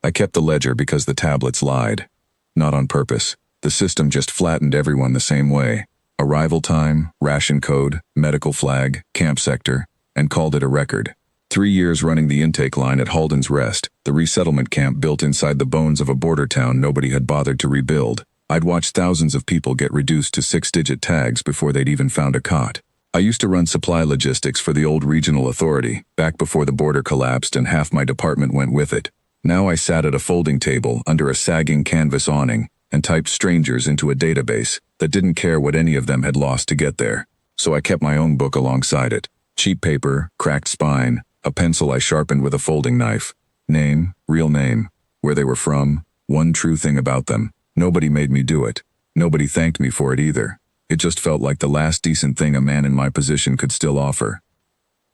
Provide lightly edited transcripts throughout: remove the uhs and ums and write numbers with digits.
I kept the ledger because the tablets lied. Not on purpose. The system just flattened everyone the same way. Arrival time, ration code, medical flag, camp sector, and called it a record. 3 years running the intake line at Halden's Rest, the resettlement camp built inside the bones of a border town nobody had bothered to rebuild. I'd watched thousands of people get reduced to 6-digit tags before they'd even found a cot. I used to run supply logistics for the old regional authority, back before the border collapsed and half my department went with it. Now I sat at a folding table under a sagging canvas awning and typed strangers into a database that didn't care what any of them had lost to get there. So I kept my own book alongside it. Cheap paper, cracked spine, a pencil I sharpened with a folding knife. Name, real name, where they were from, one true thing about them. Nobody made me do it. Nobody thanked me for it either. It just felt like the last decent thing a man in my position could still offer.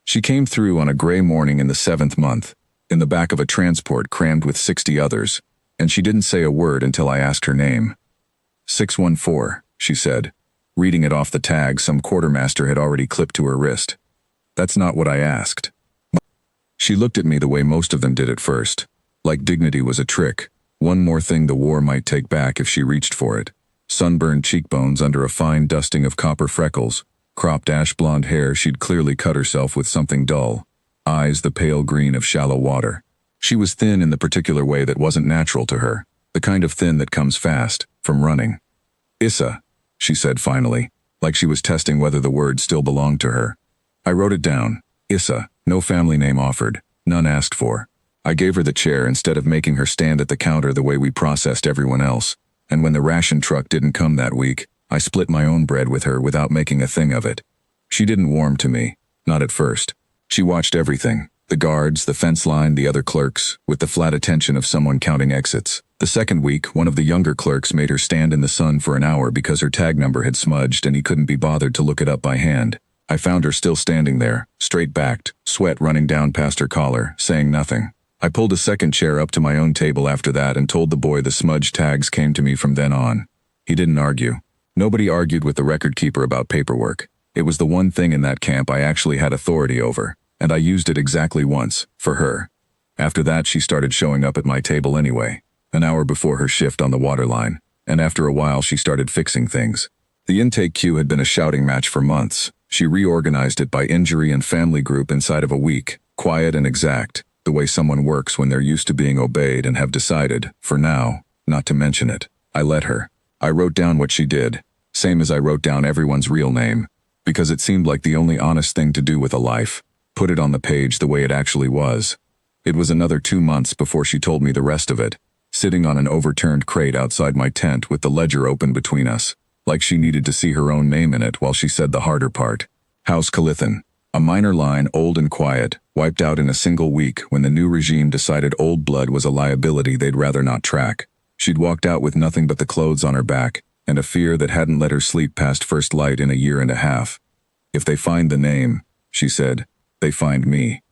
She came through on a gray morning in the 7th month, in the back of a transport crammed with 60 others, and she didn't say a word until I asked her name. 614, she said, reading it off the tag some quartermaster had already clipped to her wrist. That's not what I asked. She looked at me the way most of them did at first, like dignity was a trick, one more thing the war might take back if she reached for it. Sunburned cheekbones under a fine dusting of copper freckles, cropped ash blonde hair she'd clearly cut herself with something dull, eyes the pale green of shallow water. She was thin in the particular way that wasn't natural to her, the kind of thin that comes fast, from running. Issa, she said finally, like she was testing whether the word still belonged to her. I wrote it down. Issa, no family name offered, none asked for. I gave her the chair instead of making her stand at the counter the way we processed everyone else, and when the ration truck didn't come that week, I split my own bread with her without making a thing of it. She didn't warm to me, not at first. She watched everything, the guards, the fence line, the other clerks, with the flat attention of someone counting exits. The second week, one of the younger clerks made her stand in the sun for an hour because her tag number had smudged and he couldn't be bothered to look it up by hand. I found her still standing there, straight-backed, sweat running down past her collar, saying nothing. I pulled a second chair up to my own table after that and told the boy the smudged tags came to me from then on. He didn't argue. Nobody argued with the record keeper about paperwork. It was the one thing in that camp I actually had authority over, and I used it exactly once, for her. After that she started showing up at my table anyway, an hour before her shift on the waterline, and after a while she started fixing things. The intake queue had been a shouting match for months. She reorganized it by injury and family group inside of a week, quiet and exact, the way someone works when they're used to being obeyed and have decided, for now, not to mention it. I let her. I wrote down what she did, same as I wrote down everyone's real name, because it seemed like the only honest thing to do with a life. Put it on the page the way it actually was. It was another 2 months before she told me the rest of it, sitting on an overturned crate outside my tent with the ledger open between us, like she needed to see her own name in it while she said the harder part. House Calithan. A minor line, old and quiet, wiped out in a single week when the new regime decided old blood was a liability they'd rather not track. She'd walked out with nothing but the clothes on her back, and a fear that hadn't let her sleep past first light in a year and a half. If they find the name, she said, they find me.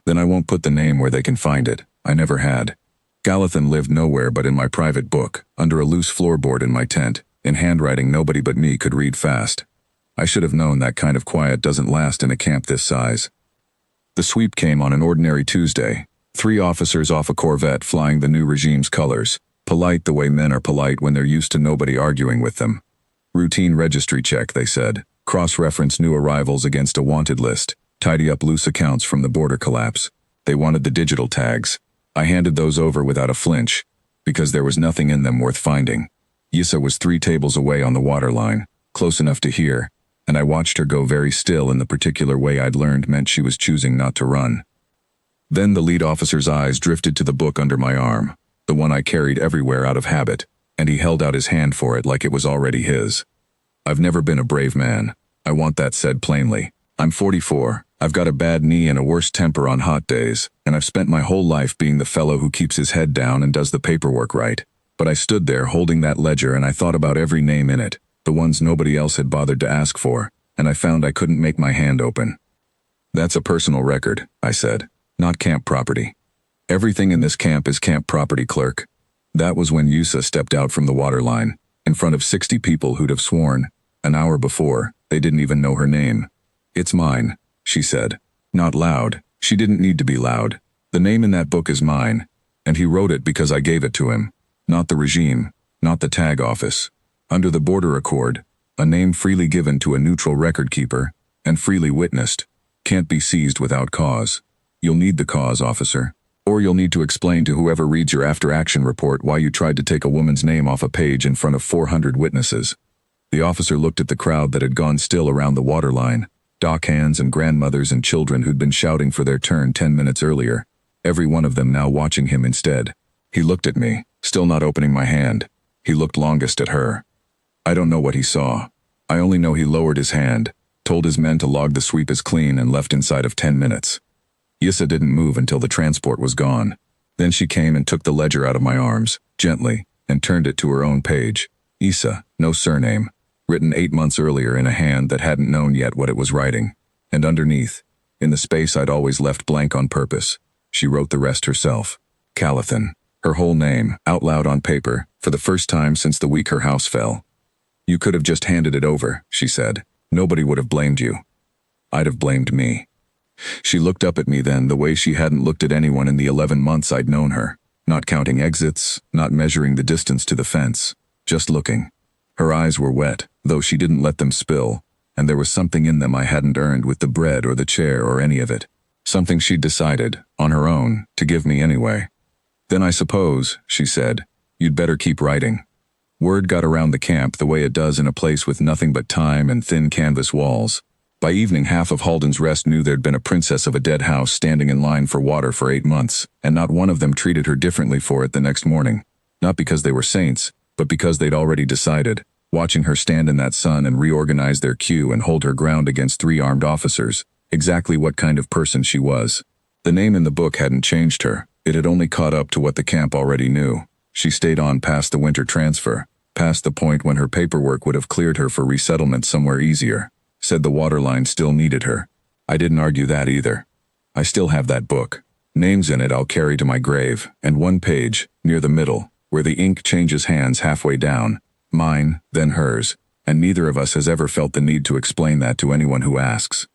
Then I won't put the name where they can find it. I never had. Galathan lived nowhere but in my private book, under a loose floorboard in my tent, in handwriting nobody but me could read fast. I should have known that kind of quiet doesn't last in a camp this size. The sweep came on an ordinary Tuesday. 3 officers off a Corvette flying the new regime's colors, polite the way men are polite when they're used to nobody arguing with them. Routine registry check, they said. Cross-reference new arrivals against a wanted list. Tidy up loose accounts from the border collapse. They wanted the digital tags. I handed those over without a flinch, because there was nothing in them worth finding. Yissa was 3 tables away on the waterline, close enough to hear, and I watched her go very still in the particular way I'd learned meant she was choosing not to run. Then the lead officer's eyes drifted to the book under my arm, the one I carried everywhere out of habit, and he held out his hand for it like it was already his. I've never been a brave man. I want that said plainly. I'm 44, I've got a bad knee and a worse temper on hot days, and I've spent my whole life being the fellow who keeps his head down and does the paperwork right. But I stood there holding that ledger and I thought about every name in it, the ones nobody else had bothered to ask for, and I found I couldn't make my hand open. That's a personal record, I said, not camp property. Everything in this camp is camp property, clerk. That was when Yusa stepped out from the waterline, in front of 60 people who'd have sworn, an hour before, they didn't even know her name. It's mine, she said. Not loud. She didn't need to be loud. The name in that book is mine. And he wrote it because I gave it to him. Not the regime, not the tag office. Under the border accord, a name freely given to a neutral record keeper, and freely witnessed, can't be seized without cause. You'll need the cause, officer. Or you'll need to explain to whoever reads your after-action report why you tried to take a woman's name off a page in front of 400 witnesses. The officer looked at the crowd that had gone still around the waterline, dockhands and grandmothers and children who'd been shouting for their turn 10 minutes earlier, every one of them now watching him instead. He looked at me, still not opening my hand. He looked longest at her. I don't know what he saw. I only know he lowered his hand, told his men to log the sweep as clean, and left inside of 10 minutes. Yissa didn't move until the transport was gone. Then she came and took the ledger out of my arms, gently, and turned it to her own page. Issa, no surname, written 8 months earlier in a hand that hadn't known yet what it was writing. And underneath, in the space I'd always left blank on purpose, she wrote the rest herself. Calithan. Her whole name, out loud on paper, for the first time since the week her house fell. You could have just handed it over, she said. Nobody would have blamed you. I'd have blamed me. She looked up at me then the way she hadn't looked at anyone in the 11 months I'd known her, not counting exits, not measuring the distance to the fence, just looking. Her eyes were wet, though she didn't let them spill, and there was something in them I hadn't earned with the bread or the chair or any of it. Something she'd decided, on her own, to give me anyway. Then I suppose, she said, you'd better keep writing. Word got around the camp the way it does in a place with nothing but time and thin canvas walls. By evening, half of Halden's Rest knew there'd been a princess of a dead house standing in line for water for 8 months, and not one of them treated her differently for it the next morning. Not because they were saints, but because they'd already decided, watching her stand in that sun and reorganize their queue and hold her ground against 3 armed officers, exactly what kind of person she was. The name in the book hadn't changed her. It had only caught up to what the camp already knew. She stayed on past the winter transfer, past the point when her paperwork would have cleared her for resettlement somewhere easier. Said the waterline still needed her. I didn't argue that either. I still have that book. Names in it I'll carry to my grave, and one page, near the middle, where the ink changes hands halfway down, mine, then hers, and neither of us has ever felt the need to explain that to anyone who asks.